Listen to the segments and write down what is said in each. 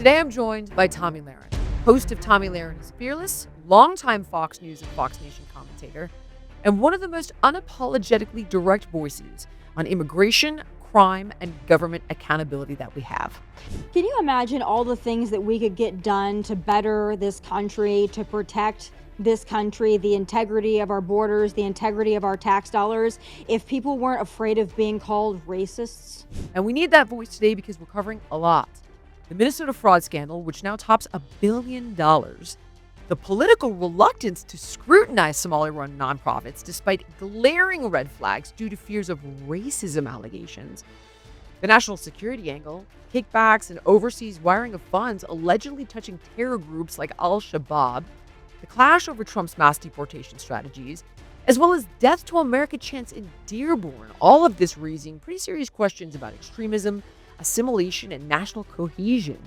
Today I'm joined by Tomi Lahren, host of Tomi Lahren is Fearless, longtime Fox News and Fox Nation commentator, and one of the most unapologetically direct voices on immigration, crime, and government accountability that we have. Can you imagine all the things that we could get done to better this country, to protect this country, the integrity of our borders, the integrity of our tax dollars, if people weren't afraid of being called racists? And we need that voice today because we're covering a lot. The Minnesota fraud scandal, which now tops $1 billion. The political reluctance to scrutinize Somali-run nonprofits despite glaring red flags due to fears of racism allegations. The national security angle, kickbacks and overseas wiring of funds allegedly touching terror groups like Al-Shabab, the clash over Trump's mass deportation strategies, as well as death to America chants in Dearborn. All of this raising pretty serious questions about extremism, assimilation, and national cohesion.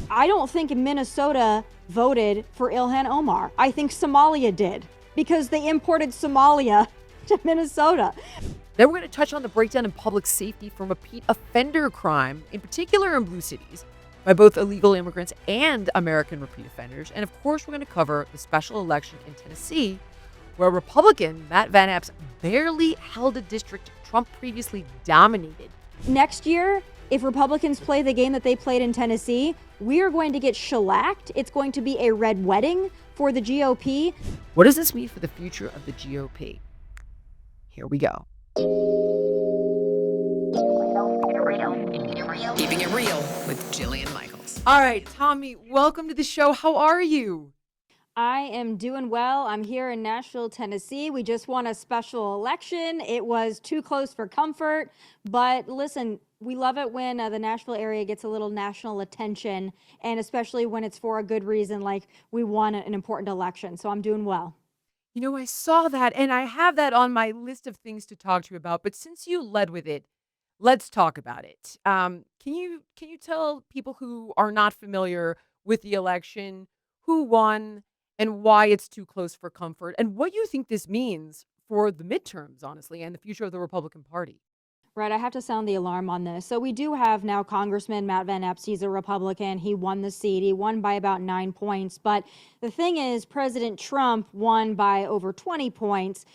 I don't think Minnesota voted for Ilhan Omar. I think Somalia did because they imported Somalia to Minnesota. Then we're going to touch on the breakdown in public safety from repeat offender crime, in particular in blue cities, by both illegal immigrants and American repeat offenders. And of course, we're going to cover the special election in Tennessee, where Republican Matt Van Eps barely held a district Trump previously dominated. Next year, if Republicans play the game that they played in Tennessee, we are going to get shellacked. It's going to be a red wedding for the GOP. What does this mean for the future of the GOP? Here we go. Keeping it real with Jillian Michaels. All right, Tomi, welcome to the show. How are you? I am doing well. I'm here in Nashville, Tennessee. We just won a special election. It was too close for comfort. But listen, we love it when the Nashville area gets a little national attention, and especially when it's for a good reason, like we won an important election. So I'm doing well. You know, I saw that, and I have that on my list of things to talk to you about. But since you led with it, let's talk about it. Can you tell people who are not familiar with the election who won and why it's too close for comfort, and what you think this means for the midterms, honestly, and the future of the Republican Party? Right, I have to sound the alarm on this. So we do have now Congressman Matt Van Eps. He's a Republican. He won the seat. He won by about 9 points. But the thing is, President Trump won by over 20 points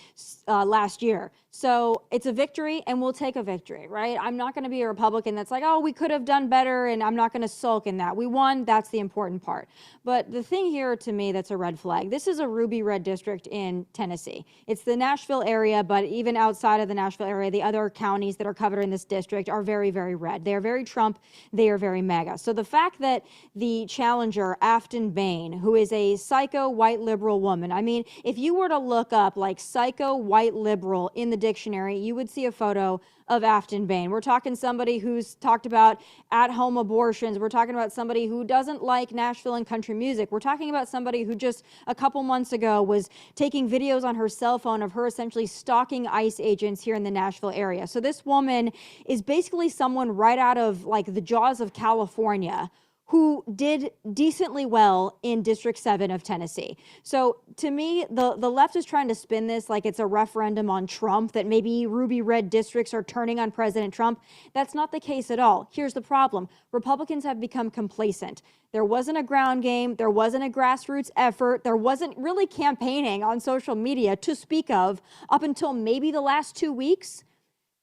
last year. So it's a victory, and we'll take a victory, right? I'm not going to be a Republican that's like, oh, we could have done better, and I'm not going to sulk in that. We won. That's the important part. But the thing here to me that's a red flag, this is a ruby red district in Tennessee. It's the Nashville area, but even outside of the Nashville area, the other counties that are covered in this district are very, very red. They are very Trump. They are very MAGA. So the fact that the challenger, Afton Bain, who is a psycho white liberal woman, I mean, if you were to look up like psycho white liberal in the dictionary, you would see a photo of Afton Bain. We're talking somebody who's talked about at-home abortions. We're talking about somebody who doesn't like Nashville and country music. We're talking about somebody who just a couple months ago was taking videos on her cell phone of her essentially stalking ICE agents here in the Nashville area. So this woman is basically someone right out of like the jaws of California who did decently well in District 7 of Tennessee. So to me, the left is trying to spin this like it's a referendum on Trump, that maybe ruby red districts are turning on President Trump. That's not the case at all. Here's the problem. Republicans have become complacent. There wasn't a ground game. There wasn't a grassroots effort. There wasn't really campaigning on social media to speak of up until maybe the last 2 weeks.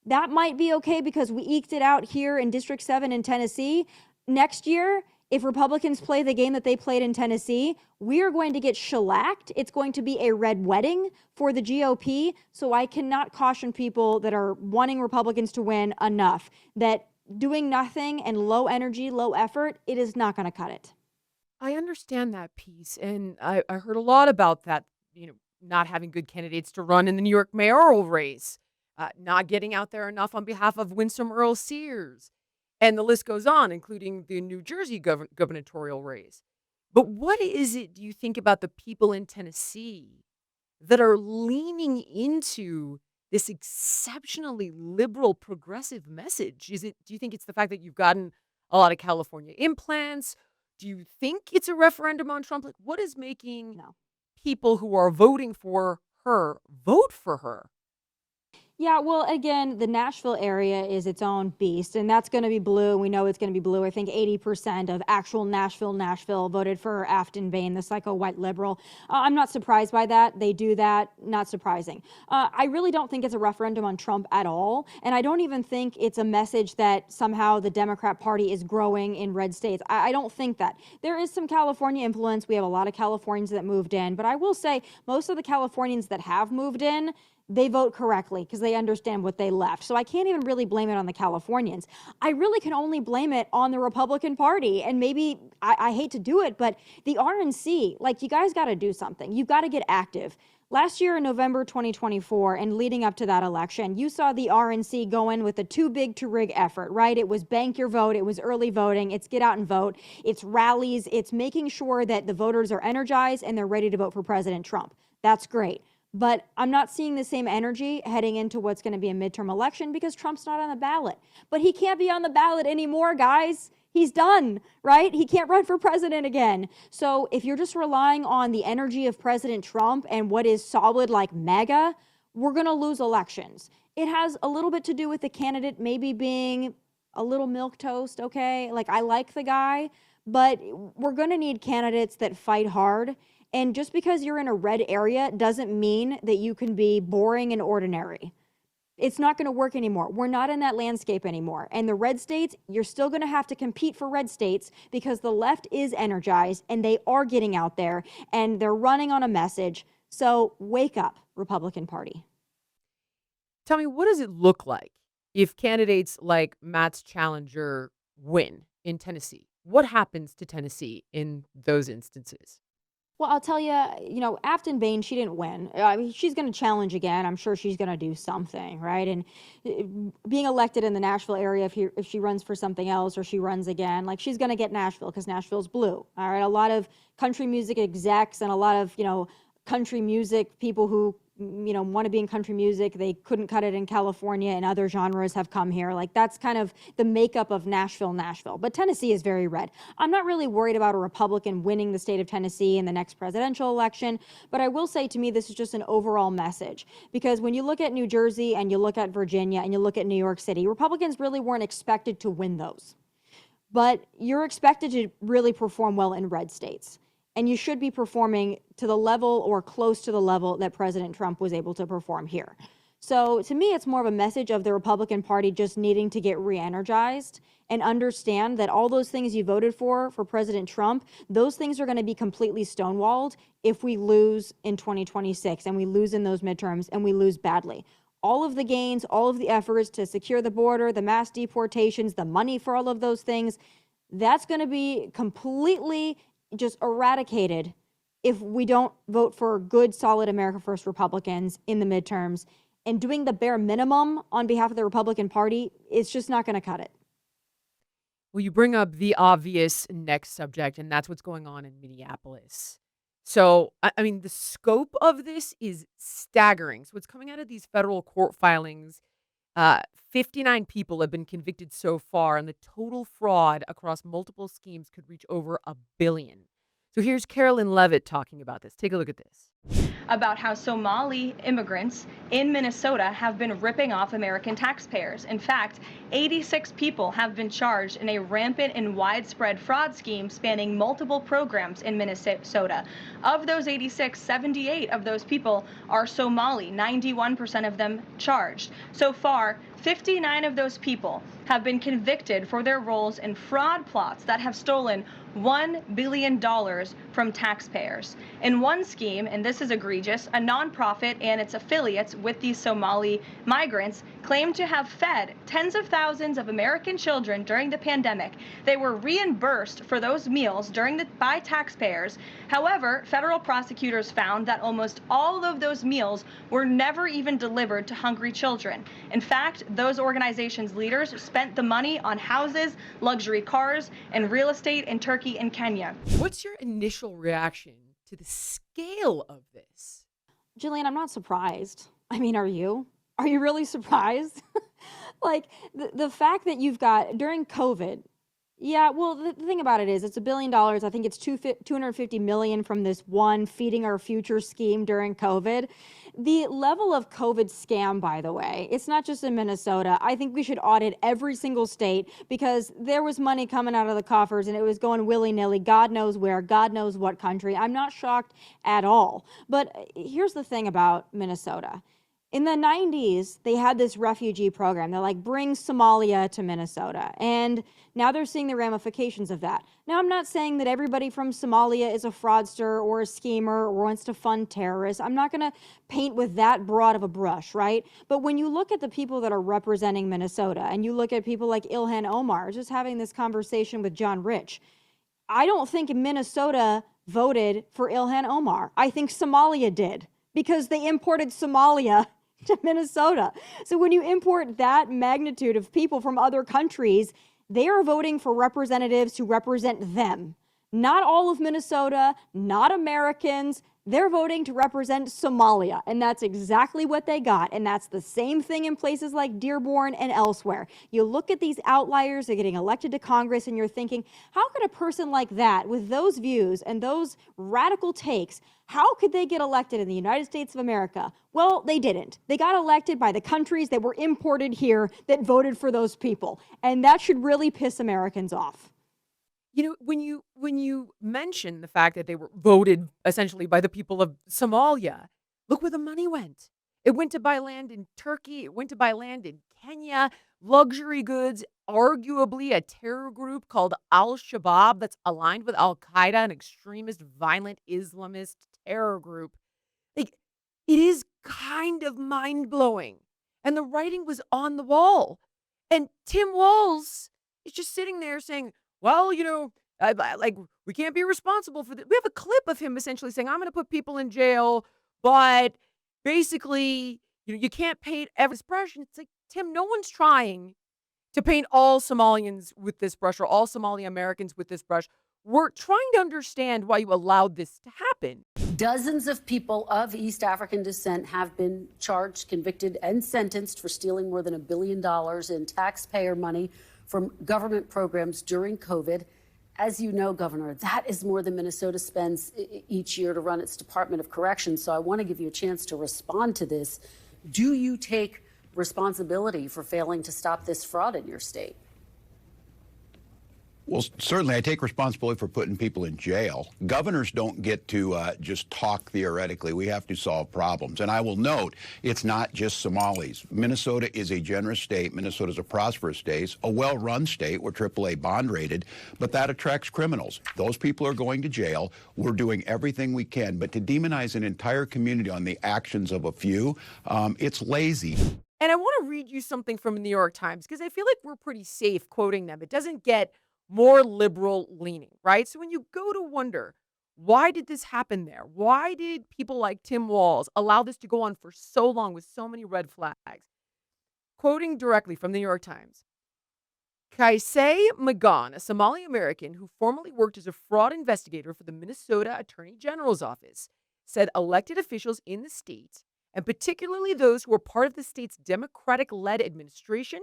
That might be okay because we eked it out here in District 7 in Tennessee. Next year, if Republicans play the game that they played in Tennessee, we are going to get shellacked. It's going to be a red wedding for the GOP. So I cannot caution people that are wanting Republicans to win enough that doing nothing and low energy, low effort, it is not going to cut it. I understand that piece, and I heard a lot about that, not having good candidates to run in the New York mayoral race, not getting out there enough on behalf of Winsome Earl Sears. And the list goes on, including the New Jersey gubernatorial race. But what is it, do you think, about the people in Tennessee that are leaning into this exceptionally liberal, progressive message? Do you think it's the fact that you've gotten a lot of California implants? Do you think it's a referendum on Trump? Like, what is making people who are voting for her vote for her? Yeah, well, again, the Nashville area is its own beast, and that's going to be blue. We know it's going to be blue. I think 80% of actual Nashville voted for Afton Bain, the psycho white liberal. I'm not surprised by that. They do that. Not surprising. I really don't think it's a referendum on Trump at all, and I don't even think it's a message that somehow the Democrat Party is growing in red states. I don't think that. There is some California influence. We have a lot of Californians that moved in, but I will say most of the Californians that have moved in, they vote correctly because they understand what they left. So I can't even really blame it on the Californians. I really can only blame it on the Republican Party. And maybe I hate to do it, but the RNC, like, you guys got to do something. You've got to get active. Last year in November 2024 and leading up to that election, you saw the RNC go in with a too big to rig effort, right? It was bank your vote. It was early voting. It's get out and vote. It's rallies. It's making sure that the voters are energized and they're ready to vote for President Trump. That's great. But I'm not seeing the same energy heading into what's going to be a midterm election because Trump's not on the ballot. But he can't be on the ballot anymore, guys. He's done, right? He can't run for president again. So if you're just relying on the energy of President Trump and what is solid like MAGA, we're going to lose elections. It has a little bit to do with the candidate maybe being a little milquetoast, okay? Like, I like the guy, but we're going to need candidates that fight hard. And just because you're in a red area doesn't mean that you can be boring and ordinary. It's not going to work anymore. We're not in that landscape anymore. And the red states, you're still going to have to compete for red states because the left is energized and they are getting out there and they're running on a message. So wake up, Republican Party. Tell me, what does it look like if candidates like Matt's challenger win in Tennessee? What happens to Tennessee in those instances? Well, I'll tell you, Afton Bain, she didn't win. I mean, she's going to challenge again. I'm sure she's going to do something, right? And being elected in the Nashville area, if she runs for something else or she runs again, like, she's going to get Nashville because Nashville's blue. All right. A lot of country music execs and a lot of, country music people who, want to be in country music, they couldn't cut it in California and other genres have come here. Like, that's kind of the makeup of Nashville. But Tennessee is very red. I'm not really worried about a Republican winning the state of Tennessee in the next presidential election, but I will say, to me, this is just an overall message, because when you look at New Jersey and you look at Virginia and you look at New York City, Republicans really weren't expected to win those, but you're expected to really perform well in red states. And you should be performing to the level or close to the level that President Trump was able to perform here. So to me, it's more of a message of the Republican Party just needing to get re-energized and understand that all those things you voted for President Trump, those things are going to be completely stonewalled if we lose in 2026 and we lose in those midterms and we lose badly. All of the gains, all of the efforts to secure the border, the mass deportations, the money for all of those things, that's going to be completely just eradicated if we don't vote for good, solid America First Republicans in the midterms. And doing the bare minimum on behalf of the Republican Party, it's just not going to cut it. Well, you bring up the obvious next subject, and that's what's going on in Minneapolis. So, I mean, the scope of this is staggering. So what's coming out of these federal court filings, 59 people have been convicted so far, and the total fraud across multiple schemes could reach over $1 billion. So here's Carolyn Levitt talking about this. Take a look at this. About how Somali immigrants in Minnesota have been ripping off American taxpayers. In fact, 86 people have been charged in a rampant and widespread fraud scheme spanning multiple programs in Minnesota. Of those 86, 78 of those people are Somali, 91% of them charged. So far, 59 of those people have been convicted for their roles in fraud plots that have stolen $1 billion from taxpayers. In one scheme, and this is egregious, a nonprofit and its affiliates with these Somali migrants claimed to have fed tens of thousands of American children during the pandemic. They were reimbursed for those meals by taxpayers. However, federal prosecutors found that almost all of those meals were never even delivered to hungry children. In fact, those organizations' leaders spent the money on houses, luxury cars, and real estate in Turkey and Kenya. What's your initial reaction to the scale of this? Jillian, I'm not surprised. I mean, are you? Are you really surprised? Like, the fact that you've got, during COVID, Yeah, well, the thing about it is it's $1 billion. I think it's 250 million from this one Feeding Our Future scheme during COVID. The level of COVID scam, by the way, it's not just in Minnesota. I think we should audit every single state because there was money coming out of the coffers and it was going willy-nilly, God knows where, God knows what country. I'm not shocked at all. But here's the thing about Minnesota. In the 90s, they had this refugee program. They're like, bring Somalia to Minnesota. And now they're seeing the ramifications of that. Now, I'm not saying that everybody from Somalia is a fraudster or a schemer or wants to fund terrorists. I'm not going to paint with that broad of a brush, right? But when you look at the people that are representing Minnesota and you look at people like Ilhan Omar, just having this conversation with John Rich, I don't think Minnesota voted for Ilhan Omar. I think Somalia did because they imported Somalia to Minnesota. So when you import that magnitude of people from other countries, they are voting for representatives who represent them. Not all of Minnesota, not Americans. They're voting to represent Somalia, and that's exactly what they got. And that's the same thing in places like Dearborn and elsewhere. You look at these outliers, they're getting elected to Congress, and you're thinking, how could a person like that, with those views and those radical takes, how could they get elected in the United States of America? Well, they didn't. They got elected by the countries that were imported here that voted for those people. And that should really piss Americans off. You know, when you mention the fact that they were voted essentially by the people of Somalia, look where the money went. It went to buy land in Turkey. It went to buy land in Kenya, luxury goods, arguably a terror group called Al-Shabab that's aligned with Al-Qaeda, an extremist, violent Islamist terror group. Like, it is kind of mind-blowing. And the writing was on the wall. And Tim Walz is just sitting there saying, well, you know, like, we can't be responsible for this. We have a clip of him essentially saying, I'm going to put people in jail, but basically, you know, you can't paint every expression. It's like, Tim, no one's trying to paint all Somalians with this brush or all Somali Americans with this brush. We're trying to understand why you allowed this to happen. Dozens of people of East African descent have been charged, convicted, and sentenced for stealing more than $1 billion in taxpayer money from government programs during COVID. As you know, Governor, that is more than Minnesota spends each year to run its Department of Corrections. So I want to give you a chance to respond to this. Do you take responsibility for failing to stop this fraud in your state? Well, certainly I take responsibility for putting people in jail. Governors don't get to just talk theoretically. We have to solve problems. And I will note, it's not just Somalis. Minnesota is a generous state. Minnesota is a prosperous state, a well-run state. We're AAA bond rated, but that attracts criminals. Those people are going to jail. We're doing everything we can. But to demonize an entire community on the actions of a few, it's lazy. And I want to read you something from the New York Times because I feel like we're pretty safe quoting them. It doesn't get more liberal leaning, right? So when you go to wonder, why did this happen there? Why did people like Tim Walz allow this to go on for so long with so many red flags? Quoting directly from the New York Times, Kaisei Magan, a Somali American who formerly worked as a fraud investigator for the Minnesota Attorney General's office, said elected officials in the state, and particularly those who were part of the state's Democratic-led administration,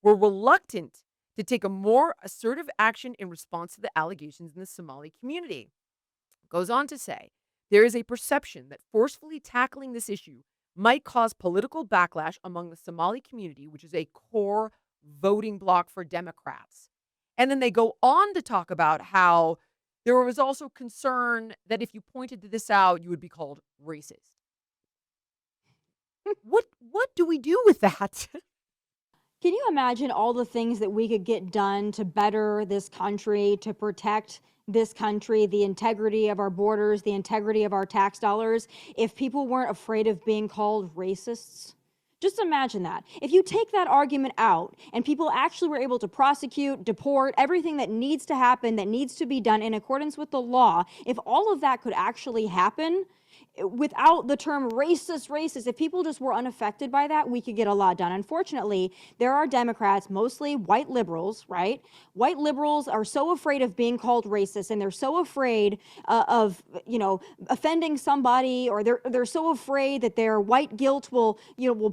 were reluctant to take a more assertive action in response to the allegations in the Somali community. Goes on to say, there is a perception that forcefully tackling this issue might cause political backlash among the Somali community, which is a core voting bloc for Democrats. And then they go on to talk about how there was also concern that if you pointed this out, you would be called racist. What do we do with that? Can you imagine all the things that we could get done to better this country, to protect this country, the integrity of our borders, the integrity of our tax dollars, if people weren't afraid of being called racists? Just imagine that. If you take that argument out and people actually were able to prosecute, deport, everything that needs to happen, that needs to be done in accordance with the law, if all of that could actually happen, without the term racist, if people just were unaffected by that, we could get a lot done. Unfortunately, there are Democrats, mostly white liberals, right? White liberals are so afraid of being called racist, and they're so afraid of, offending somebody, or they're so afraid that their white guilt will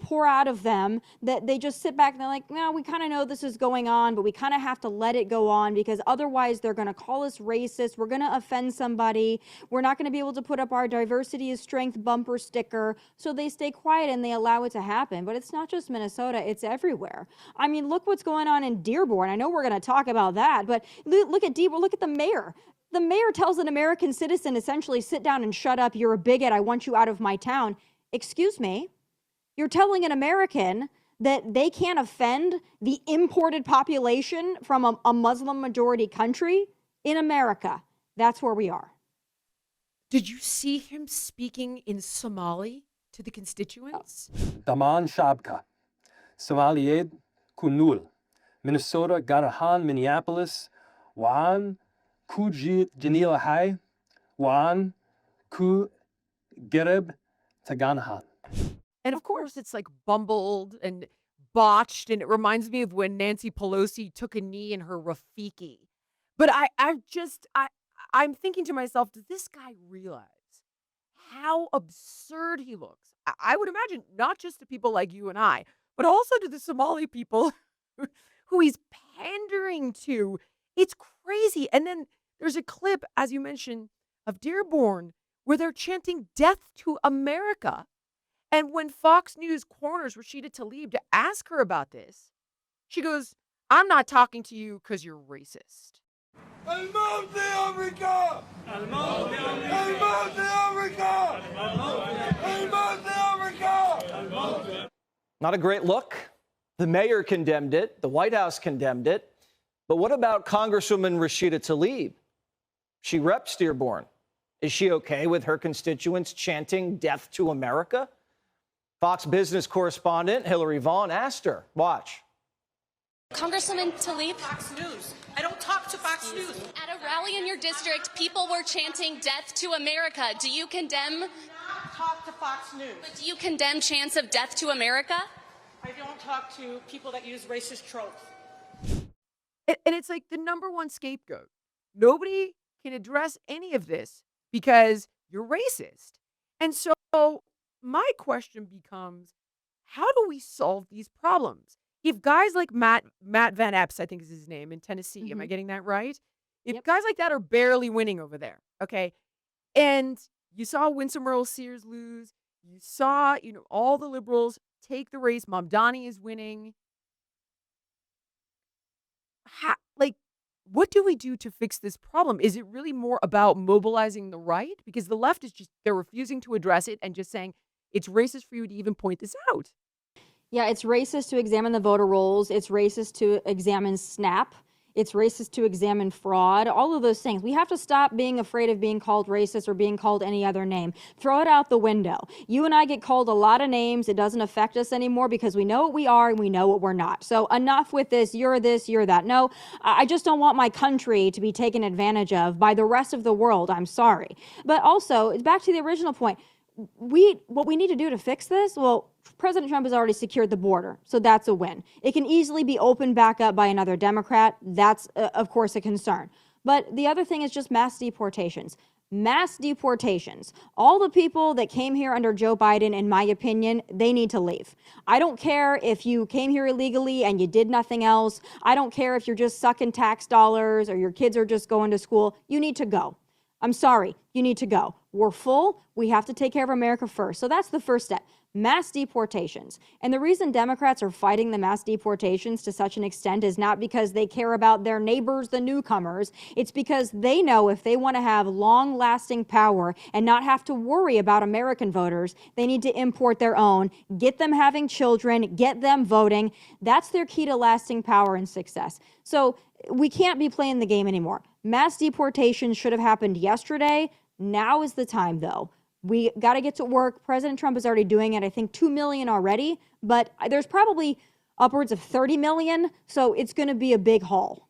pour out of them, that they just sit back and they're like, no, we kind of know this is going on, but we kind of have to let it go on, because otherwise they're going to call us racist. We're going to offend somebody. We're not going to be able to put up our diversity is strength bumper sticker. So they stay quiet and they allow it to happen. But it's not just Minnesota, it's everywhere. I mean, look what's going on in Dearborn. I know we're going to talk about that, but look at Dearborn, look at the mayor. The mayor tells an American citizen, essentially, sit down and shut up. You're a bigot. I want you out of my town. Excuse me. You're telling an American that they can't offend the imported population from a Muslim majority country in America. That's where we are. Did you see him speaking in Somali to the constituents? Daman Shabka, Somali-run, Kunul, Minnesota, Ganahan, Minneapolis, Wan, Kujit, Janila Hai, Wan, Ku, Gereb, Taganahan. And of course, it's like bumbled and botched, and it reminds me of when Nancy Pelosi took a knee in her Rafiki. But I'm thinking to myself, does this guy realize how absurd he looks? I would imagine not just to people like you and I, but also to the Somali people who he's pandering to. It's crazy. And then there's a clip, as you mentioned, of Dearborn where they're chanting death to America. And when Fox News corners Rashida Tlaib to ask her about this, she goes, I'm not talking to you because you're racist. الموت لأمريكا! الموت لأمريكا! الموت لأمريكا! الموت لأمريكا! Not a great look. The mayor condemned it. The White House condemned it. But what about Congresswoman Rashida Tlaib? She reps Dearborn. Is she okay with her constituents chanting death to America? Fox Business correspondent Hillary Vaughn asked her. Watch. Congresswoman Tlaib. Fox News. I don't talk to Fox News. At a rally in your district, people were chanting death to America. Do you condemn? I do not talk to Fox News. But do you condemn chants of death to America? I don't talk to people that use racist tropes. And it's like the number one scapegoat. Nobody can address any of this because you're racist. And so my question becomes, how do we solve these problems? If guys like Matt Van Eps, I think is his name, in Tennessee, am I getting that right? If guys like that are barely winning over there, okay, and you saw Winsome Earl Sears lose, you saw, all the liberals take the race, Mamdani is winning. What do we do to fix this problem? Is it really more about mobilizing the right? Because the left is they're refusing to address it and just saying it's racist for you to even point this out. Yeah, it's racist to examine the voter rolls. It's racist to examine SNAP. It's racist to examine fraud, all of those things. We have to stop being afraid of being called racist or being called any other name. Throw it out the window. You and I get called a lot of names. It doesn't affect us anymore because we know what we are and we know what we're not. So enough with this, you're that. No, I just don't want my country to be taken advantage of by the rest of the world. I'm sorry. But also, back to the original point, what we need to do to fix this, well, President Trump has already secured the border, so that's a win. It can easily be opened back up by another Democrat. That's, of course, a concern. But the other thing is just mass deportations. Mass deportations. All the people that came here under Joe Biden, in my opinion, they need to leave. I don't care if you came here illegally and you did nothing else. I don't care if you're just sucking tax dollars or your kids are just going to school. You need to go. I'm sorry, you need to go. We're full. We have to take care of America first. So that's the first step. Mass deportations. And the reason Democrats are fighting the mass deportations to such an extent is not because they care about their neighbors, the newcomers. It's because they know if they want to have long-lasting power and not have to worry about American voters, they need to import their own, get them having children, get them voting. That's their key to lasting power and success. So we can't be playing the game anymore. Mass deportation should have happened yesterday. Now is the time, though. We got to get to work. President Trump is already doing it. I think 2 million already, but there's probably upwards of 30 million. So it's going to be a big haul.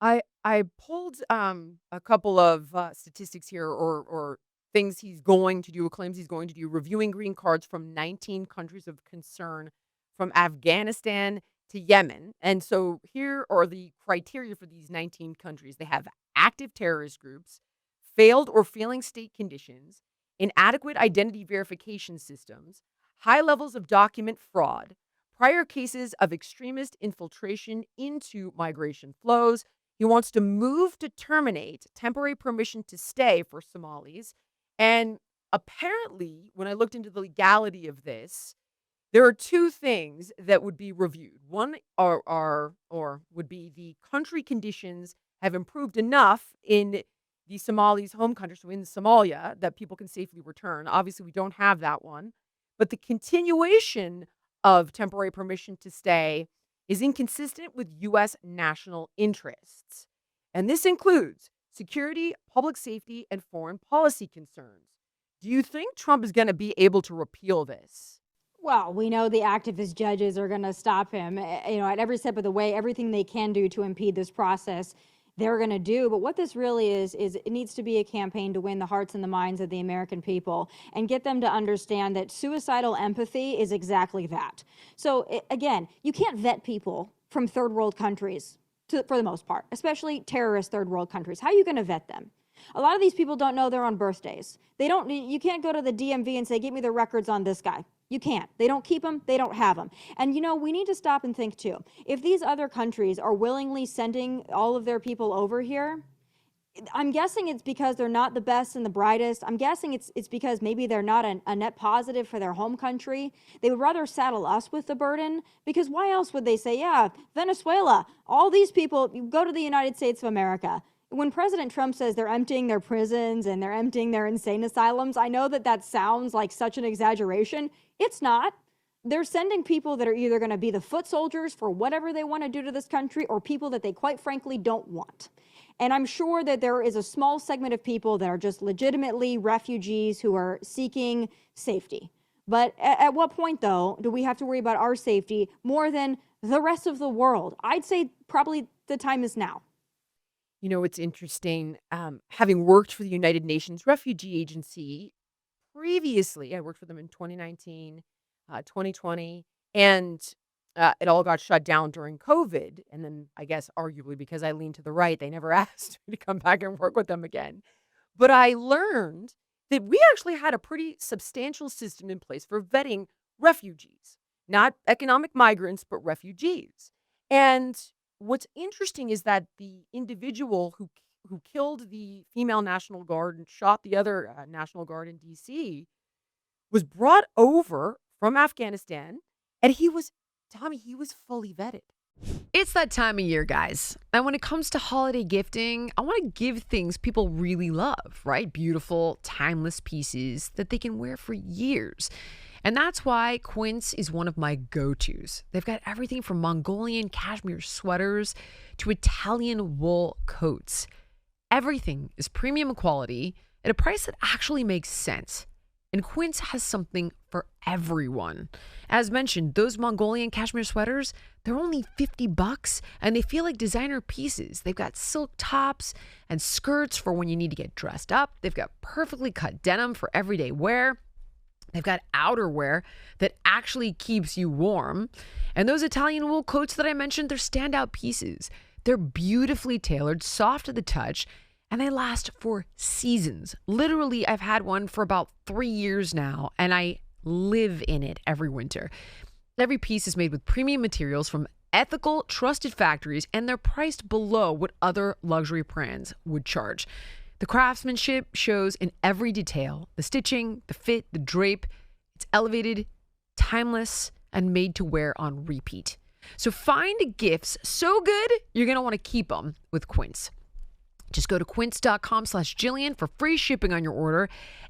I pulled a couple of statistics here or things he's going to do, or claims he's going to do, reviewing green cards from 19 countries of concern, from Afghanistan to Yemen. And so here are the criteria for these 19 countries. They have active terrorist groups, failed or failing state conditions, inadequate identity verification systems, high levels of document fraud, prior cases of extremist infiltration into migration flows. He wants to move to terminate temporary permission to stay for Somalis. And apparently, when I looked into the legality of this, there are two things that would be reviewed. One would be the country conditions have improved enough in the Somalis' home country, so in Somalia, that people can safely return. Obviously, we don't have that one. But the continuation of temporary permission to stay is inconsistent with U.S. national interests. And this includes security, public safety, and foreign policy concerns. Do you think Trump is going to be able to repeal this? Well, we know the activist judges are going to stop him, at every step of the way. Everything they can do to impede this process, they're going to do. But what this really is it needs to be a campaign to win the hearts and the minds of the American people and get them to understand that suicidal empathy is exactly that. So again, you can't vet people from third world countries for the most part, especially terrorist third world countries. How are you going to vet them? A lot of these people don't know their own birthdays. You can't go to the DMV and say, give me the records on this guy. You can't. They don't keep them. They don't have them. And, we need to stop and think, too. If these other countries are willingly sending all of their people over here, I'm guessing it's because they're not the best and the brightest. I'm guessing it's because maybe they're not a net positive for their home country. They would rather saddle us with the burden, because why else would they say, yeah, Venezuela, all these people, you go to the United States of America. When President Trump says they're emptying their prisons and they're emptying their insane asylums, I know that sounds like such an exaggeration. It's not. They're sending people that are either going to be the foot soldiers for whatever they want to do to this country, or people that they quite frankly don't want. And I'm sure that there is a small segment of people that are just legitimately refugees who are seeking safety. But at what point, though, do we have to worry about our safety more than the rest of the world? I'd say probably the time is now. It's interesting. Having worked for the United Nations Refugee Agency previously, I worked for them in 2019, 2020, and it all got shut down during COVID. And then I guess arguably because I leaned to the right, they never asked me to come back and work with them again. But I learned that we actually had a pretty substantial system in place for vetting refugees, not economic migrants, but refugees. And what's interesting is that the individual who killed the female National Guard and shot the other National Guard in D.C. was brought over from Afghanistan, and he was fully vetted. It's that time of year, guys. And when it comes to holiday gifting, I want to give things people really love, right? Beautiful, timeless pieces that they can wear for years. And that's why Quince is one of my go-tos. They've got everything from Mongolian cashmere sweaters to Italian wool coats. Everything is premium quality at a price that actually makes sense. And Quince has something for everyone. As mentioned, those Mongolian cashmere sweaters, they're only $50 and they feel like designer pieces. They've got silk tops and skirts for when you need to get dressed up. They've got perfectly cut denim for everyday wear. They've got outerwear that actually keeps you warm. And those Italian wool coats that I mentioned, they're standout pieces. They're beautifully tailored, soft to the touch, and they last for seasons. Literally, I've had one for about 3 years now, and I live in it every winter. Every piece is made with premium materials from ethical, trusted factories, and they're priced below what other luxury brands would charge. The craftsmanship shows in every detail. The stitching, the fit, the drape. It's elevated, timeless, and made to wear on repeat. So find gifts so good, you're going to want to keep them with Quince. Just go to quince.com/Jillian for free shipping on your order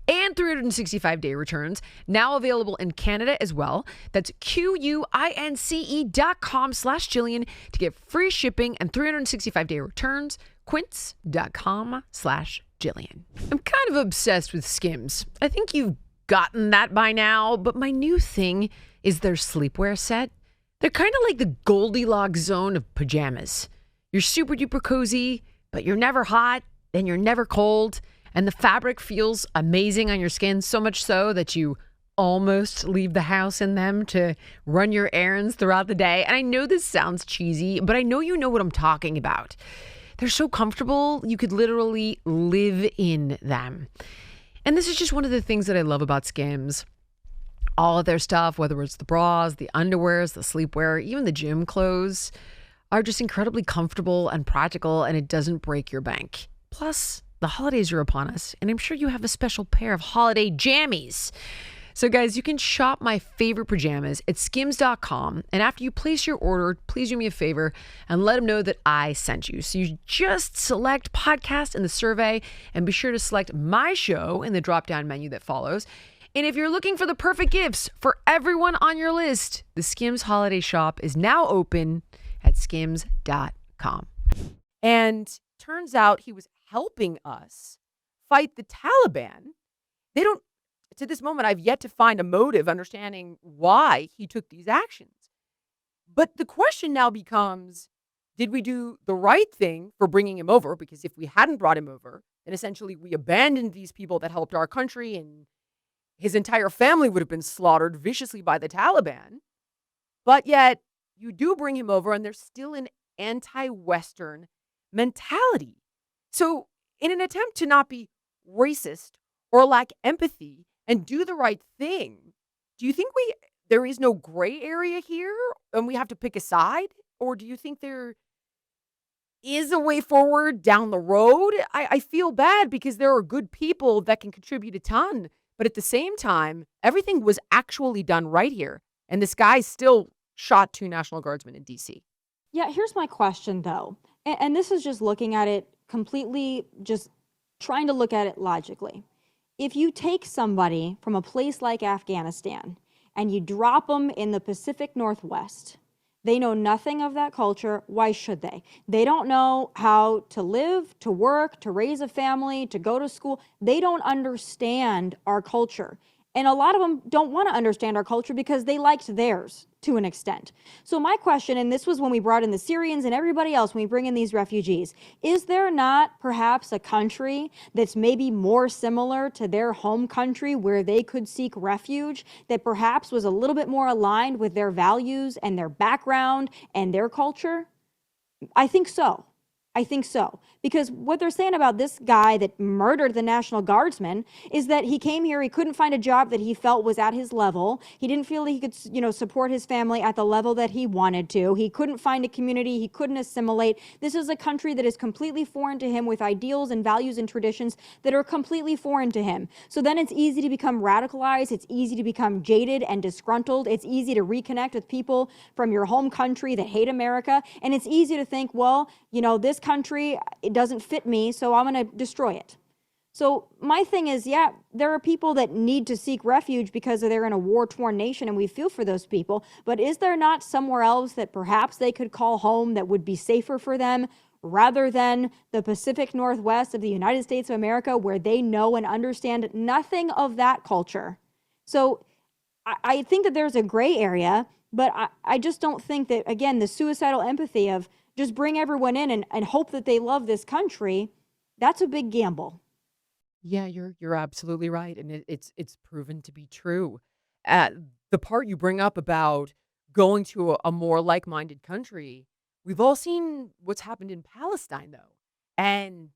and 365-day returns. Now available in Canada as well. That's QUINCE.com/Jillian to get free shipping and 365-day returns. Quince.com/Jillian. I'm kind of obsessed with Skims. I think you've gotten that by now, but my new thing is their sleepwear set. They're kind of like the Goldilocks zone of pajamas. You're super duper cozy, but you're never hot and you're never cold. And the fabric feels amazing on your skin, so much so that you almost leave the house in them to run your errands throughout the day. And I know this sounds cheesy, but I know you know what I'm talking about. They're so comfortable, you could literally live in them. And this is just one of the things that I love about Skims. All of their stuff, whether it's the bras, the underwears, the sleepwear, even the gym clothes, are just incredibly comfortable and practical, and it doesn't break your bank. Plus, the holidays are upon us, and I'm sure you have a special pair of holiday jammies. So guys, you can shop my favorite pajamas at skims.com. And after you place your order, please do me a favor and let them know that I sent you. So you just select podcast in the survey and be sure to select my show in the drop-down menu that follows. And if you're looking for the perfect gifts for everyone on your list, the Skims holiday shop is now open at skims.com. And turns out he was helping us fight the Taliban. They don't, to this moment, I've yet to find a motive understanding why he took these actions. But the question now becomes, did we do the right thing for bringing him over? Because if we hadn't brought him over, then essentially we abandoned these people that helped our country, and his entire family would have been slaughtered viciously by the Taliban. But yet you do bring him over, and there's still an anti-Western mentality. So in an attempt to not be racist or lack empathy and do the right thing, do you think there is no gray area here and we have to pick a side? Or do you think there is a way forward down the road? I feel bad because there are good people that can contribute a ton. But at the same time, everything was actually done right here. And this guy still shot 2 National Guardsmen in D.C. Yeah, here's my question, though. And this is just looking at it completely, just trying to look at it logically. If you take somebody from a place like Afghanistan and you drop them in the Pacific Northwest, they know nothing of that culture. Why should they? They don't know how to live, to work, to raise a family, to go to school. They don't understand our culture. And a lot of them don't want to understand our culture because they liked theirs to an extent. So my question, and this was when we brought in the Syrians and everybody else, when we bring in these refugees, is there not perhaps a country that's maybe more similar to their home country where they could seek refuge, that perhaps was a little bit more aligned with their values and their background and their culture? I think so. I think so. Because what they're saying about this guy that murdered the National Guardsman is that he came here, he couldn't find a job that he felt was at his level. He didn't feel that he could, support his family at the level that he wanted to. He couldn't find a community. He couldn't assimilate. This is a country that is completely foreign to him, with ideals and values and traditions that are completely foreign to him. So then it's easy to become radicalized. It's easy to become jaded and disgruntled. It's easy to reconnect with people from your home country that hate America. And it's easy to think, well, this country, it doesn't fit me, so I'm going to destroy it. So my thing is, yeah, there are people that need to seek refuge because they're in a war-torn nation, and we feel for those people. But is there not somewhere else that perhaps they could call home that would be safer for them, rather than the Pacific Northwest of the United States of America, where they know and understand nothing of that culture? So I think that there's a gray area, but I just don't think that, again, the suicidal empathy of just bring everyone in and hope that they love this country, that's a big gamble. Yeah, you're absolutely right, and it's proven to be true. The part you bring up about going to a more like-minded country, we've all seen what's happened in Palestine, though, and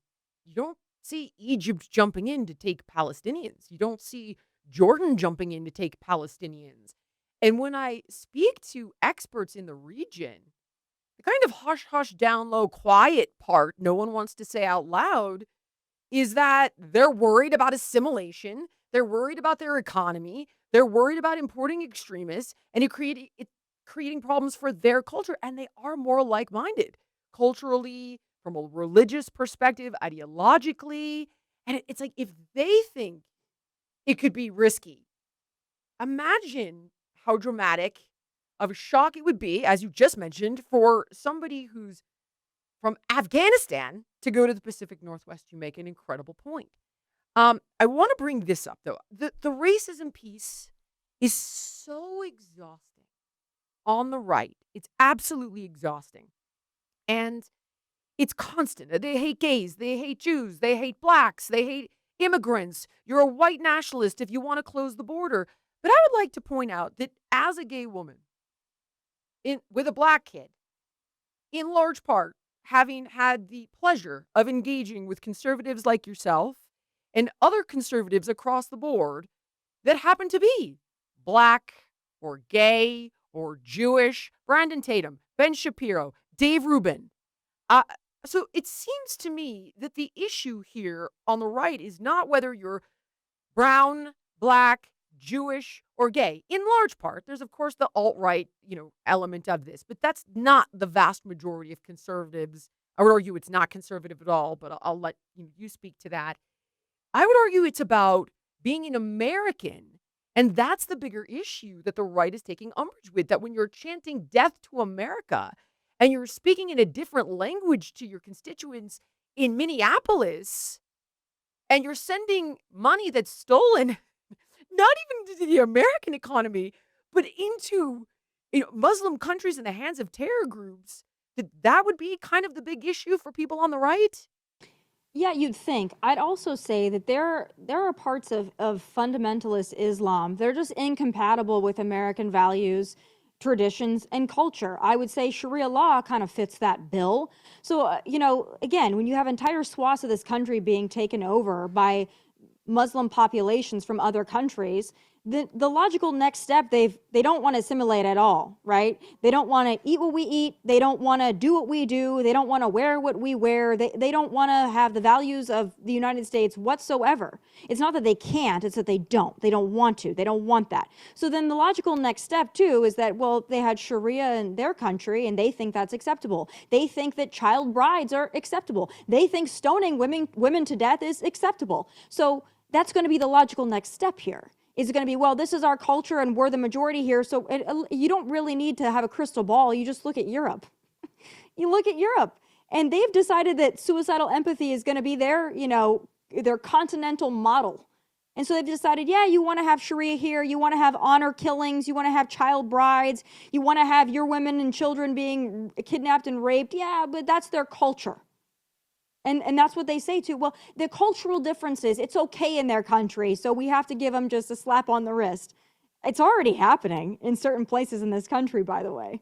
you don't see Egypt jumping in to take Palestinians. You don't see Jordan jumping in to take Palestinians. And when I speak to experts in the region, the kind of hush, hush, down low, quiet part no one wants to say out loud is that they're worried about assimilation. They're worried about their economy. They're worried about importing extremists and creating problems for their culture. And they are more like-minded culturally, from a religious perspective, ideologically. And it's like, if they think it could be risky, imagine how dramatic of a shock it would be, as you just mentioned, for somebody who's from Afghanistan to go to the Pacific Northwest. You make an incredible point. I want to bring this up, though. The racism piece is so exhausting on the right. It's absolutely exhausting. And it's constant. They hate gays. They hate Jews. They hate blacks. They hate immigrants. You're a white nationalist if you want to close the border. But I would like to point out that as a gay woman with a black kid, in large part, having had the pleasure of engaging with conservatives like yourself and other conservatives across the board that happen to be black or gay or Jewish, Brandon Tatum, Ben Shapiro, Dave Rubin. So it seems to me that the issue here on the right is not whether you're brown, black, Jewish, or gay. In large part, there's of course the alt-right, element of this, but that's not the vast majority of conservatives. I would argue it's not conservative at all, but I'll let you speak to that. I would argue it's about being an American, and that's the bigger issue that the right is taking umbrage with, that when you're chanting death to America and you're speaking in a different language to your constituents in Minneapolis, and you're sending money that's stolen, not even to the American economy, but into Muslim countries in the hands of terror groups, that would be kind of the big issue for people on the right? Yeah, you'd think. I'd also say that there are parts of fundamentalist Islam. They're just incompatible with American values, traditions, and culture. I would say Sharia law kind of fits that bill. So, again, when you have entire swaths of this country being taken over by Muslim populations from other countries, the logical next step, they don't want to assimilate at all, right? They don't want to eat what we eat. They don't want to do what we do. They don't want to wear what we wear. They don't want to have the values of the United States whatsoever. It's not that they can't, it's that they don't. They don't want to. They don't want that. So then the logical next step too is that, well, they had Sharia in their country and they think that's acceptable. They think that child brides are acceptable. They think stoning women to death is acceptable. So that's going to be the logical next step here. Is it going to be, well, this is our culture and we're the majority here, so you don't really need to have a crystal ball. You just look at Europe. You look at Europe, and they've decided that suicidal empathy is going to be their continental model. And so they've decided, yeah, you want to have Sharia here, you want to have honor killings, you want to have child brides, you want to have your women and children being kidnapped and raped. Yeah, but that's their culture. And that's what they say too. Well, the cultural differences, it's okay in their country, so we have to give them just a slap on the wrist. It's already happening in certain places in this country, by the way.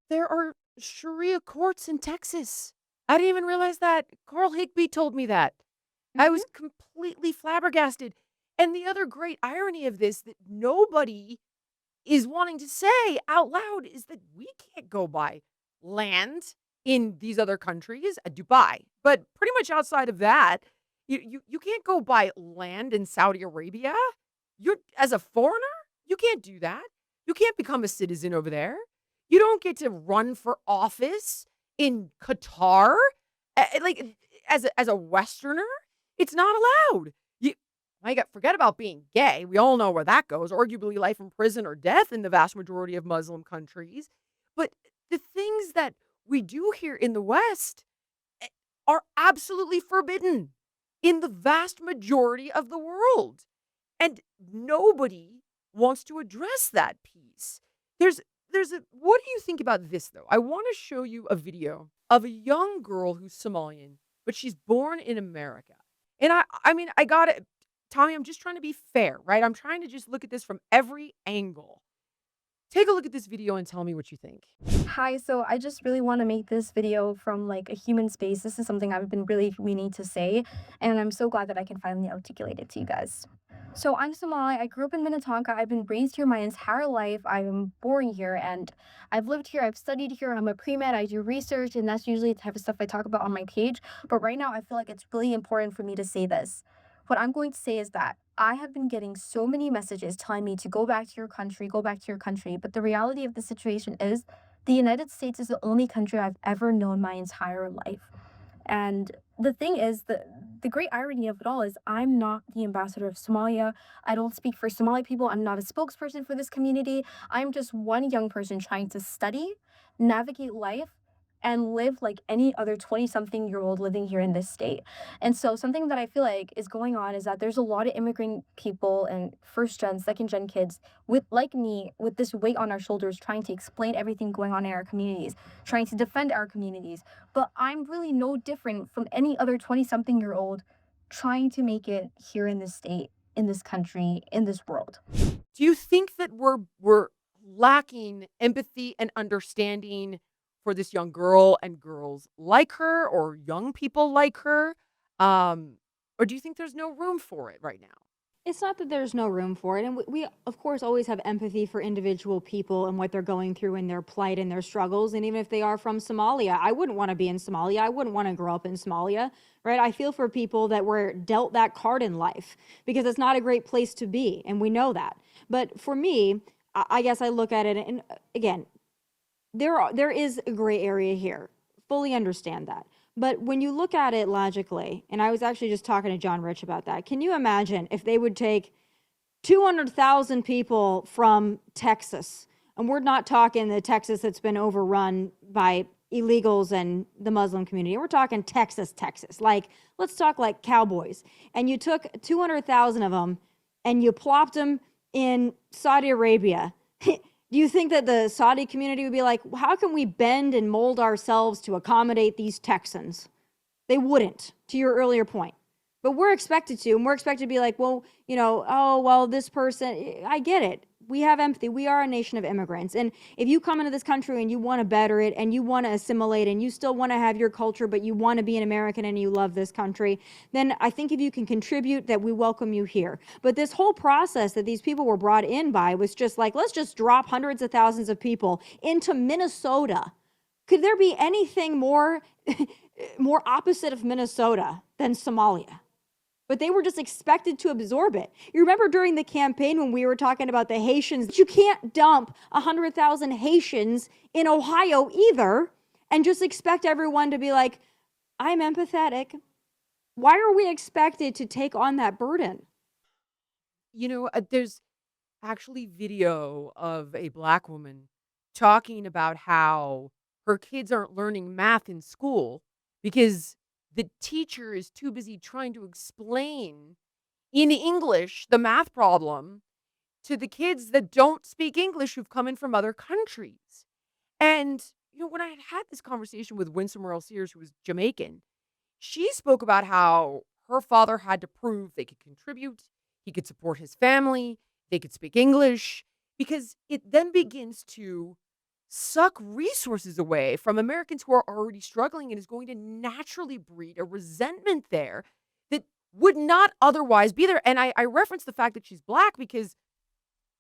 There are Sharia courts in Texas. I didn't even realize that. Carl Higbee told me that. I was completely flabbergasted. And the other great irony of this that nobody is wanting to say out loud is that we can't go buy land in these other countries, Dubai, but pretty much outside of that, you can't go buy land in Saudi Arabia. As a foreigner, you can't do that. You can't become a citizen over there. You don't get to run for office in Qatar, as a Westerner. It's not allowed. Forget about being gay. We all know where that goes. Arguably, life in prison or death in the vast majority of Muslim countries. But the things that we do here in the West are absolutely forbidden in the vast majority of the world. And nobody wants to address that piece. What do you think about this, though? I want to show you a video of a young girl who's Somalian, but she's born in America. And I got it. Tommy, I'm just trying to be fair, right? I'm trying to just look at this from every angle. Take a look at this video and tell me what you think. Hi, so I just really want to make this video from a human space. This is something I've been really meaning to say, and I'm so glad that I can finally articulate it to you guys. So I'm Somali. I grew up in Minnetonka. I've been raised here my entire life. I'm born here, and I've lived here. I've studied here. I'm a pre-med. I do research, and that's usually the type of stuff I talk about on my page. But right now, I feel like it's really important for me to say this. What I'm going to say is that I have been getting so many messages telling me to go back to your country, go back to your country. But the reality of the situation is the United States is the only country I've ever known my entire life. And the thing is, the great irony of it all is I'm not the ambassador of Somalia. I don't speak for Somali people. I'm not a spokesperson for this community. I'm just one young person trying to study, navigate life, and live like any other 20-something-year-old living here in this state. And so something that I feel like is going on is that there's a lot of immigrant people and first-gen, second-gen kids like me with this weight on our shoulders trying to explain everything going on in our communities, trying to defend our communities. But I'm really no different from any other 20-something-year-old trying to make it here in this state, in this country, in this world. Do you think that we're lacking empathy and understanding for this young girl and girls like her or young people like her? Or do you think there's no room for it right now? It's not that there's no room for it. And we, of course, always have empathy for individual people and what they're going through and their plight and their struggles. And even if they are from Somalia, I wouldn't want to be in Somalia. I wouldn't want to grow up in Somalia, right? I feel for people that were dealt that card in life because it's not a great place to be. And we know that. But for me, I guess I look at it, and again, there is a gray area here. Fully understand that. But when you look at it logically, and I was actually just talking to John Rich about that, can you imagine if they would take 200,000 people from Texas, and we're not talking the Texas that's been overrun by illegals and the Muslim community. We're talking Texas. Like, let's talk like cowboys. And you took 200,000 of them and you plopped them in Saudi Arabia. Do you think that the Saudi community would be like, how can we bend and mold ourselves to accommodate these Texans? They wouldn't, to your earlier point. But we're expected to, and we're expected to be like, well, this person, I get it. We have empathy. We are a nation of immigrants. And if you come into this country and you want to better it and you want to assimilate and you still want to have your culture, but you want to be an American and you love this country, then I think if you can contribute, that we welcome you here. But this whole process that these people were brought in by was just like, let's just drop hundreds of thousands of people into Minnesota. Could there be anything more opposite of Minnesota than Somalia? But they were just expected to absorb it. You remember during the campaign when we were talking about the Haitians, you can't dump 100,000 Haitians in Ohio either and just expect everyone to be like, I'm empathetic. Why are we expected to take on that burden? There's actually video of a Black woman talking about how her kids aren't learning math in school because the teacher is too busy trying to explain in English the math problem to the kids that don't speak English who've come in from other countries. And, when I had this conversation with Winsome Earl Sears, who was Jamaican, she spoke about how her father had to prove they could contribute, he could support his family, they could speak English, because it then begins to suck resources away from Americans who are already struggling and is going to naturally breed a resentment there that would not otherwise be there. And I reference the fact that she's Black because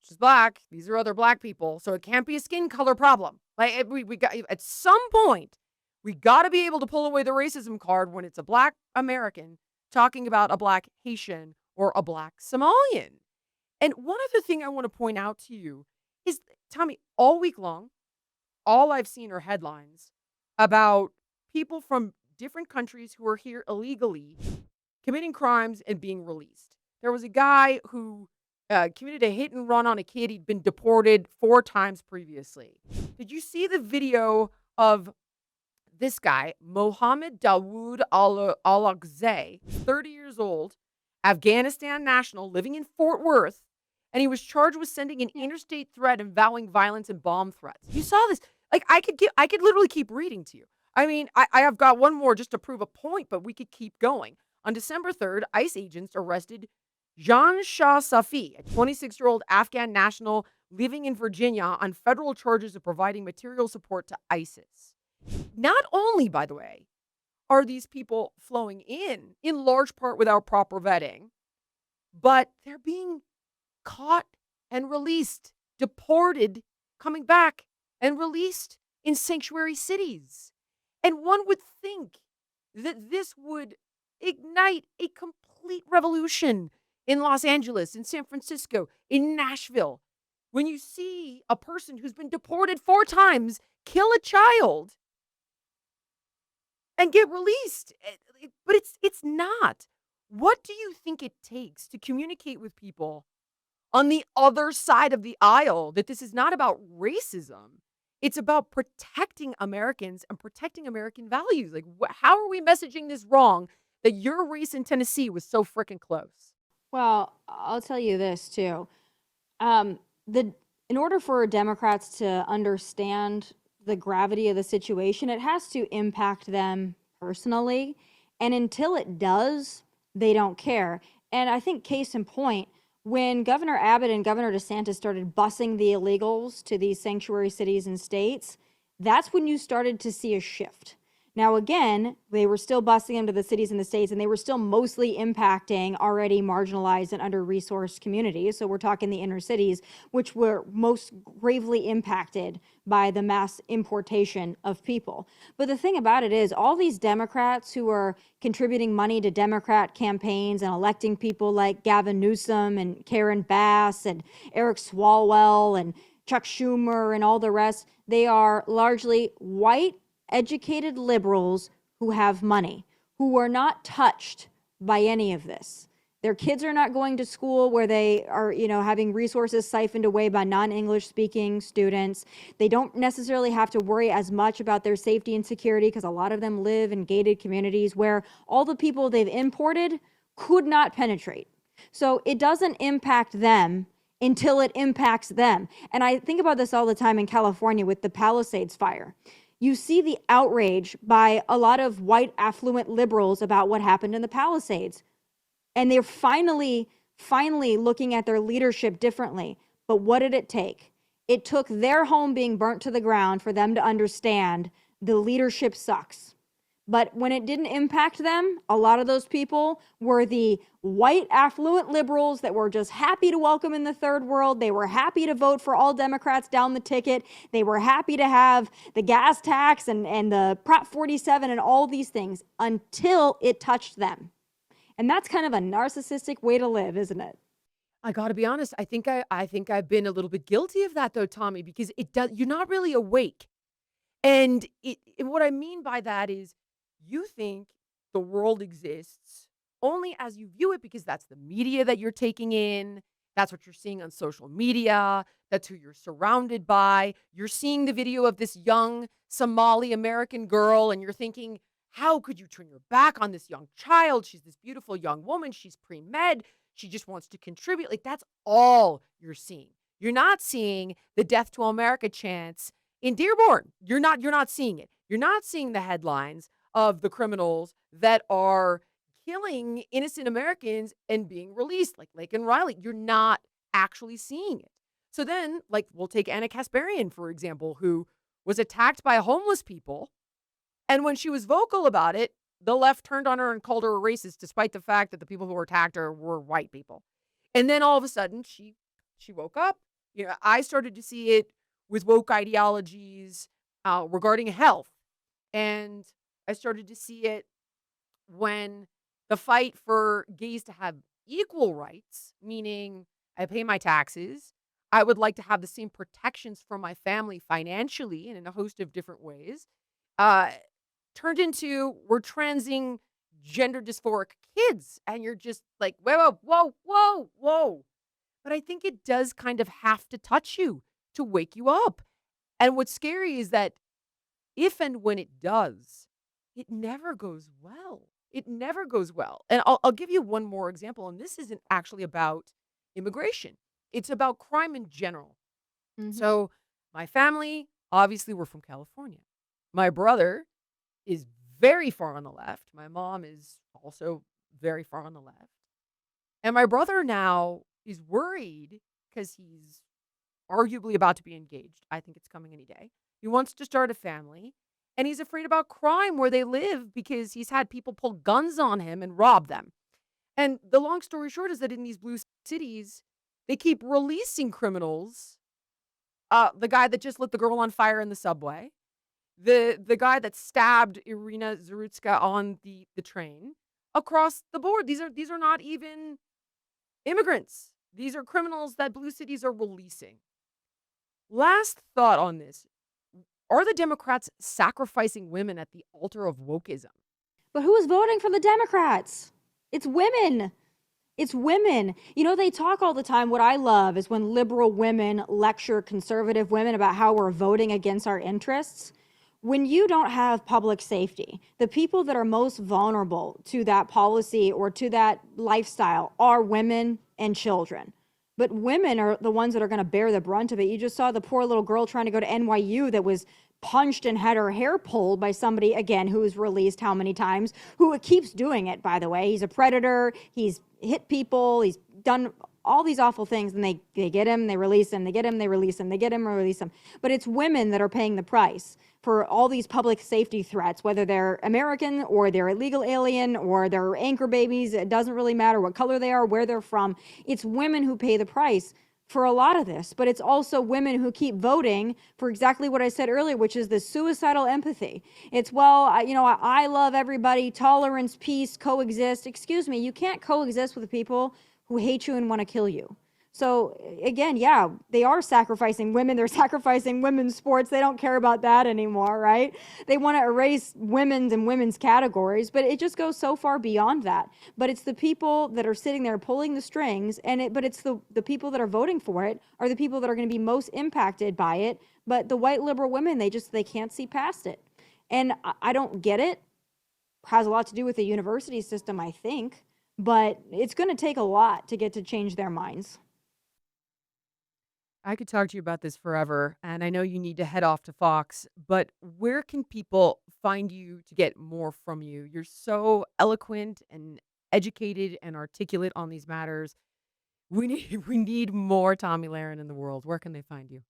she's Black. These are other Black people. So it can't be a skin color problem. Like we got, at some point, we got to be able to pull away the racism card when it's a Black American talking about a Black Haitian or a Black Somalian. And one other thing I want to point out to you is, Tommy, all week long, all I've seen are headlines about people from different countries who are here illegally committing crimes and being released. There was a guy who committed a hit and run on a kid. He'd been deported 4 times previously. Did you see the video of this guy, Mohammed Dawood Al-Aghzai, 30 years old, Afghanistan national, living in Fort Worth, and he was charged with sending an interstate threat and vowing violence and bomb threats. You saw this. Like, I could literally keep reading to you. I mean, I have got one more just to prove a point, but we could keep going. On December 3rd, ICE agents arrested Jan Shah Safi, a 26-year-old Afghan national living in Virginia, on federal charges of providing material support to ISIS. Not only, by the way, are these people flowing in large part without proper vetting, but they're being caught and released, deported, coming back and released in sanctuary cities. And one would think that this would ignite a complete revolution in Los Angeles, in San Francisco, in Nashville. When you see a person who's been deported 4 times kill a child and get released. But it's not. What do you think it takes to communicate with people on the other side of the aisle that this is not about racism? It's about protecting Americans and protecting American values. Like, how are we messaging this wrong that your race in Tennessee was so freaking close? Well, I'll tell you this too. In order for Democrats to understand the gravity of the situation, it has to impact them personally. And until it does, they don't care. And I think case in point, when Governor Abbott and Governor DeSantis started busing the illegals to these sanctuary cities and states, that's when you started to see a shift. Now, again, they were still busing them to the cities and the states, and they were still mostly impacting already marginalized and under-resourced communities. So we're talking the inner cities, which were most gravely impacted by the mass importation of people. But the thing about it is, all these Democrats who are contributing money to Democrat campaigns and electing people like Gavin Newsom and Karen Bass and Eric Swalwell and Chuck Schumer and all the rest, they are largely white, educated liberals who have money, who are not touched by any of this. Their kids are not going to school where they are, having resources siphoned away by non-English speaking students. They don't necessarily have to worry as much about their safety and security because a lot of them live in gated communities where all the people they've imported could not penetrate. So it doesn't impact them until it impacts them. And I think about this all the time in California with the Palisades fire. You see the outrage by a lot of white affluent liberals about what happened in the Palisades. And they're finally looking at their leadership differently. But what did it take? It took their home being burnt to the ground for them to understand the leadership sucks. But when it didn't impact them, a lot of those people were the white affluent liberals that were just happy to welcome in the third world. They were happy to vote for all Democrats down the ticket. They were happy to have the gas tax and the Prop 47 and all these things until it touched them. And that's kind of a narcissistic way to live, isn't it? I got to be honest. I think I've been a little bit guilty of that though, Tommy, because you're not really awake. And what I mean by that is you think the world exists only as you view it because that's the media that you're taking in. That's what you're seeing on social media. That's who you're surrounded by. You're seeing the video of this young Somali American girl and you're thinking, how could you turn your back on this young child? She's this beautiful young woman. She's pre-med. She just wants to contribute. Like, that's all you're seeing. You're not seeing the Death to America chants in Dearborn. You're not seeing it. You're not seeing the headlines of the criminals that are killing innocent Americans and being released, like Lake and Riley. You're not actually seeing it. So then, like, we'll take Anna Kasparian, for example, who was attacked by homeless people. And when she was vocal about it, the left turned on her and called her a racist, despite the fact that the people who attacked her were white people. And then all of a sudden, she woke up. I started to see it with woke ideologies regarding health. And I started to see it when the fight for gays to have equal rights, meaning I pay my taxes. I would like to have the same protections from my family financially and in a host of different ways. Turned into we're transing gender dysphoric kids. And you're just like, whoa. But I think it does kind of have to touch you to wake you up. And what's scary is that if and when it does, it never goes well. It never goes well. And I'll give you one more example. And this isn't actually about immigration. It's about crime in general. Mm-hmm. So my family, obviously, we're from California. My brother is very far on the left. My mom is also very far on the left. And my brother now is worried because he's arguably about to be engaged. I think it's coming any day. He wants to start a family. And he's afraid about crime where they live because he's had people pull guns on him and rob them. And the long story short is that in these blue cities, they keep releasing criminals. The guy that just lit the girl on fire in the subway. The guy that stabbed Irina Zarutska on the train. Across the board. These are not even immigrants. These are criminals that blue cities are releasing. Last thought on this. Are the Democrats sacrificing women at the altar of wokeism? But who is voting for the Democrats? It's women. It's women. They talk all the time. What I love is when liberal women lecture conservative women about how we're voting against our interests. When you don't have public safety, the people that are most vulnerable to that policy or to that lifestyle are women and children. but women are the ones that are going to bear the brunt of it. You just saw the poor little girl trying to go to NYU that was punched and had her hair pulled by somebody, again, who was released how many times, who keeps doing it, by the way. He's a predator. He's hit people. He's done all these awful things, and they get him, they release him, they get him, they release him, they get him, release him. But it's women that are paying the price for all these public safety threats, whether they're American or they're illegal alien or they're anchor babies. It doesn't really matter what color they are, where they're from. It's women who pay the price for a lot of this, but it's also women who keep voting for exactly what I said earlier, which is the suicidal empathy. It's, well, I love everybody, tolerance, peace, coexist. Excuse me, you can't coexist with people who hate you and want to kill you. So again, yeah, they are sacrificing women. They're sacrificing women's sports. They don't care about that anymore, right? They want to erase women's and women's categories, but it just goes so far beyond that. But it's the people that are sitting there pulling the strings, but it's the people that are voting for it are the people that are going to be most impacted by it. But the white liberal women, they can't see past it. And I don't get it. Has a lot to do with the university system, I think, but it's going to take a lot to get to change their minds. I could talk to you about this forever, and I know you need to head off to Fox, but where can people find you to get more from you? You're so eloquent and educated and articulate on these matters. We need more Tommy Lahren in the world. Where can they find you?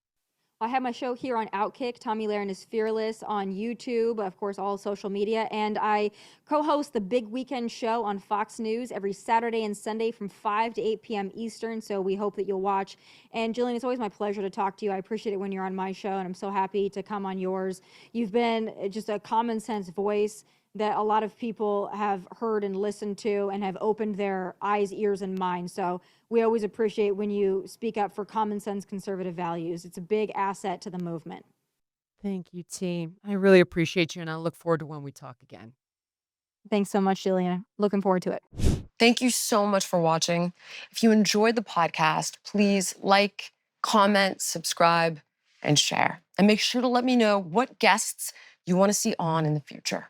I have my show here on Outkick. Tommy Lahren is Fearless on YouTube, of course, all social media. And I co-host the Big Weekend Show on Fox News every Saturday and Sunday from 5 to 8 p.m. Eastern. So we hope that you'll watch. And Jillian, it's always my pleasure to talk to you. I appreciate it when you're on my show, and I'm so happy to come on yours. You've been just a common sense voice that a lot of people have heard and listened to and have opened their eyes, ears, and minds. So we always appreciate when you speak up for common sense conservative values. It's a big asset to the movement. Thank you, team. I really appreciate you, and I look forward to when we talk again. Thanks so much, Jillian. Looking forward to it. Thank you so much for watching. If you enjoyed the podcast, please like, comment, subscribe, and share. And make sure to let me know what guests you want to see on in the future.